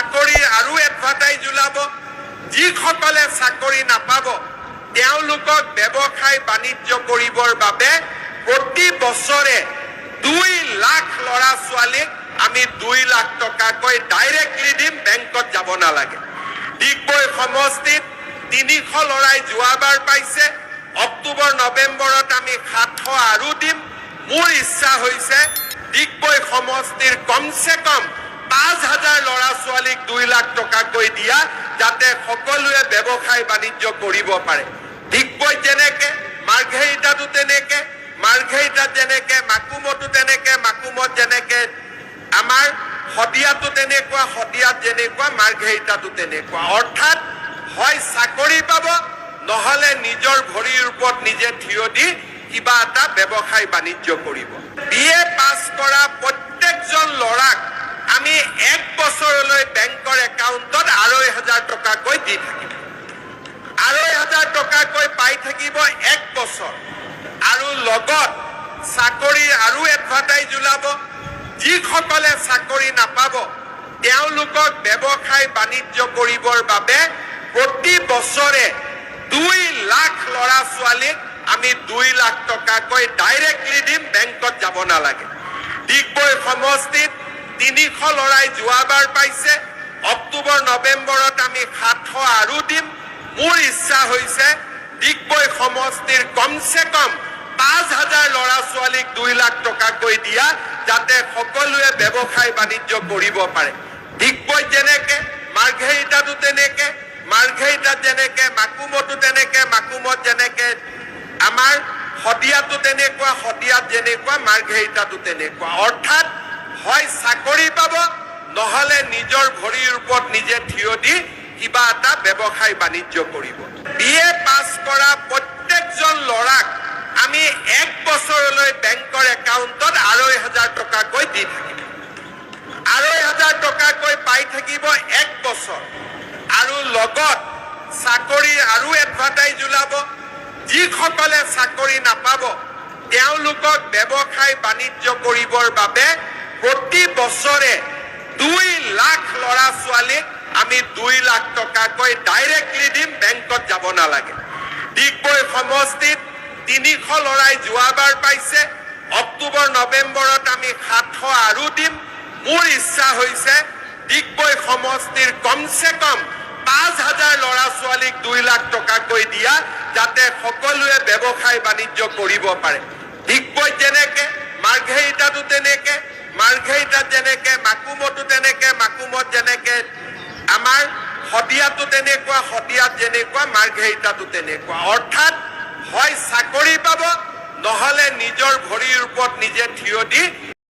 চাকৰি আৰু এডভাৰটাইজ ওলাব যিসকলে চাকৰি নাপাব তেওঁলোকক ব্যৱসায় বাণিজ্য কৰিবৰ বাবে প্ৰতি বছৰে 2 লাখ ল'ৰা ছোৱালীক আমি 2 লাখ টকাকৈ ডাইৰেক্টলি দিম বেংকত যাব নালাগে ডিগবৈ সমষ্টিত 300 ল'ৰাই যোৱাবাৰ পাইছে অক্টোবৰ নৱেম্বৰত আমি 700 আৰু দিম মোৰ ইচ্ছা হৈছে ডিগবৈ সমষ্টিৰ কমসে কম 5000 ল'ৰা ছোৱালীক 2 লাখ টকাকৈ দিয়া যাতে সকলোৱে ব্যৱসায় বাণিজ্য কৰিব পাৰে ডিগবৈ যেনেকে মাৰ্ঘেৰিটাতো তেনেকে মাৰ্ঘেৰিটাত যেনেকে মাকুমতো তেনেকে মাকুমত যেনেকে আমাৰ হদিয়াতো তেনেকুৱা হদিয়াত যেনেকুৱা মাৰ্ঘেৰিটাতো তেনেকুৱা অৰ্থাৎ হয় চাকৰি পাব নহলে নিজৰ ভৰিৰ ওপৰত নিজে থিয় দি কিবা এটা ব্যৱসায় বাণিজ্য কৰিব বিএ পাছ কৰা প্ৰত্যেকজন ল'ৰাক আমি 1 বছৰলৈ বেংকৰ একাউণ্টত 2,500 টকাকৈ দি থাকিম 2,500 টকাকৈ পাই থাকিব 1 বছৰ আৰু লগত চাকৰি আৰু এডভাৰটাইজ ওলাব যিসকলে চাকৰি নাপাব তেওঁলোকক ব্যৱসায় বাণিজ্য কৰিবৰ বাবে প্ৰতি বছৰে 2 লাখ ল'ৰা ছোৱালীক আমি 2 লাখ টকাকৈ ডাইৰেক্টলি দিম বেংকত যাব নালাগে ডিগবৈ সমষ্টিত 300 ল'ৰাই যোৱাবাৰ পাইছে অক্টোবৰ নৱেম্বৰত আমি 700 আৰু দিম মোৰ ইচ্ছা হৈছে ডিগবৈ সমষ্টিৰ কমসে কম 5000 ল'ৰা ছোৱালীক 2 লাখ টকাকৈ দিয়া যাতে সকলোৱে ব্যৱসায় বাণিজ্য কৰিব পাৰে ডিগবৈ যেনেকে মাৰ্ঘেৰিটাতো তেনেকে মাৰ্ঘেৰিটাত যেনেকে মাকুমতো তেনেকে মাকুমত যেনেকে আমাৰ হদিয়াতো তেনেকুৱা হদিয়াত যেনেকুৱা মাৰ্ঘেৰিটাতো তেনেকুৱা অৰ্থাৎ হয় চাকৰি পাব নহলে নিজৰ ভৰিৰ ওপৰত নিজে থিয় দি কিবা এটা ব্যৱসায় বাণিজ্য কৰিব বিএ পাছ কৰা প্ৰত্যেকজন ল'ৰাক আমি 1 বছৰলৈ বেংকৰ একাউণ্টত 2,500 টকাকৈ দি থাকিম 2,500 টকাকৈ পাই থাকিব 1 বছৰ আৰু লগত চাকৰি আৰু এডভাৰটাইজ ওলাব যিসকলে চাকৰি নাপাব তেওঁলোকক ব্যৱসায় বাণিজ্য কৰিবৰ বাবে প্ৰতি বছৰে 2 লাখ ল'ৰা ছোৱালীক আমি 2 লাখ টকাকৈ ডাইৰেক্টলি দিম বেংকত যাব নালাগে ডিগবৈ সমষ্টিত 300 ল'ৰাই যোৱাবাৰ পাইছে অক্টোবৰ নৱেম্বৰত আমি 700 আৰু দিম মোৰ ইচ্ছা হৈছে ডিগবৈ সমষ্টিৰ কমসে কম 5000 ল'ৰা ছোৱালীক 2 লাখ টকাকৈ দিয়া যাতে সকলোৱে ব্যৱসায় বাণিজ্য কৰিব পাৰে ডিগবৈ যেনেকে মাৰ্ঘেৰিটাতো তেনেকে মাৰ্ঘেৰিটাত যেনেকে মাকুমতো তেনেকে মাকুমত যেনেকে আমাৰ হদিয়াতো তেনেকুৱা হদিয়াত যেনেকুৱা মাৰ্ঘেৰিটাতো তেনেকুৱা অৰ্থাৎ হয় চাকৰি পাব নহলে নিজৰ ভৰিৰ ওপৰত নিজে থিয় দি